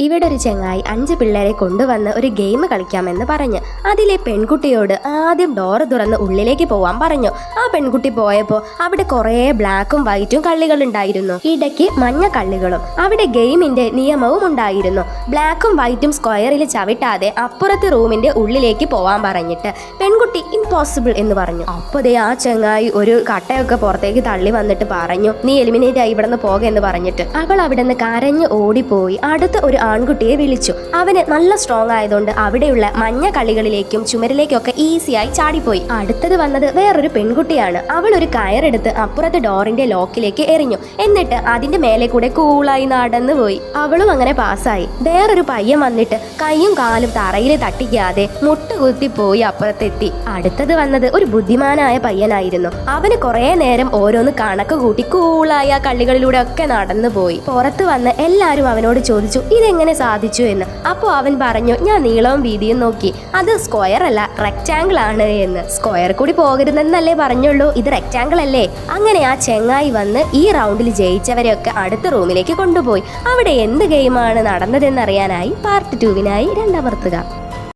ഇവിടെ ഒരു ചെങ്ങായി 5 പിള്ളേരെ കൊണ്ടുവന്ന് ഒരു ഗെയിം കളിക്കാമെന്ന് പറഞ്ഞ് അതിലെ പെൺകുട്ടിയോട് ആദ്യം ഡോറ് തുറന്ന് ഉള്ളിലേക്ക് പോവാൻ പറഞ്ഞു. ആ പെൺകുട്ടി പോയപ്പോൾ അവിടെ കുറേ ബ്ലാക്കും വൈറ്റും കള്ളികൾ ഉണ്ടായിരുന്നു, ഇടയ്ക്ക് മഞ്ഞ കള്ളികളും. അവിടെ ഗെയിമിന്റെ നിയമവും ഉണ്ടായിരുന്നു. ബ്ലാക്കും വൈറ്റും സ്ക്വയറിൽ ചവിട്ടാതെ അപ്പുറത്തെ റൂമിന്റെ ഉള്ളിലേക്ക് പോവാൻ പറഞ്ഞിട്ട് പെൺകുട്ടി ഇംപോസിബിൾ എന്ന് പറഞ്ഞു. അപ്പോഴേ ആ ചെങ്ങായി ഒരു കട്ടയൊക്കെ പുറത്തേക്ക് തള്ളി വന്നിട്ട് പറഞ്ഞു, നീ എലിമിനേറ്റ് ആയി ഇവിടെ നിന്ന് പോകെന്ന് പറഞ്ഞിട്ട്. അവൾ അവിടെ നിന്ന് കരഞ്ഞ് ഓടിപ്പോയി അടുത്ത ഒരു ആൺകുട്ടിയെ വിളിച്ചു. അവന് നല്ല സ്ട്രോങ് ആയതുകൊണ്ട് അവിടെയുള്ള മഞ്ഞ കളികളിലേക്കും ചുമരിലേക്കും ഒക്കെ ഈസിയായി ചാടിപ്പോയി. അടുത്തത് വന്നത് വേറൊരു പെൺകുട്ടിയാണ്. അവൾ ഒരു കയറെടുത്ത് അപ്പുറത്തെ ഡോറിന്റെ ലോക്കിലേക്ക് എറിഞ്ഞു. എന്നിട്ട് അതിന്റെ മേലെ കൂടെ കൂളായി നടന്നു പോയി. അവളും അങ്ങനെ പാസ്സായി. വേറൊരു പയ്യൻ വന്നിട്ട് കൈയും കാലും തറയിൽ തട്ടിക്കാതെ മുട്ടുകുത്തി പോയി അപ്പുറത്തെത്തി. അടുത്തത് വന്നത് ഒരു ബുദ്ധിമാനായ പയ്യനായിരുന്നു. അവന് കുറെ നേരം ഓരോന്ന് കണക്ക് കൂട്ടി കൂളായി ആ കള്ളികളിലൂടെ ഒക്കെ നടന്നു പോയി. പുറത്ത് വന്ന് എല്ലാരും അവനോട് ചോദിച്ചു, ഇതെങ്ങനെ സാധിച്ചു എന്ന്. അപ്പോൾ അവൻ പറഞ്ഞു, ഞാൻ നീളവും വീതിയും നോക്കി, അത് സ്ക്വയർ അല്ല റെക്റ്റാങ്കിൾ ആണ് എന്ന്. സ്ക്വയർ കൂടി പോകരുതെന്നല്ലേ പറഞ്ഞുള്ളൂ, ഇത് റെക്റ്റാങ്കിൾ അല്ലേ. അങ്ങനെ ആ ചെങ്ങായി വന്ന് ഈ റൗണ്ടിൽ ജയിച്ചവരെയൊക്കെ അടുത്ത റൂമിലേക്ക് കൊണ്ടുപോയി. അവിടെ എന്ത് ഗെയിമാണ് നടന്നതെന്നറിയാനായി പാർട്ട് 2 രണ്ടമർത്തുക.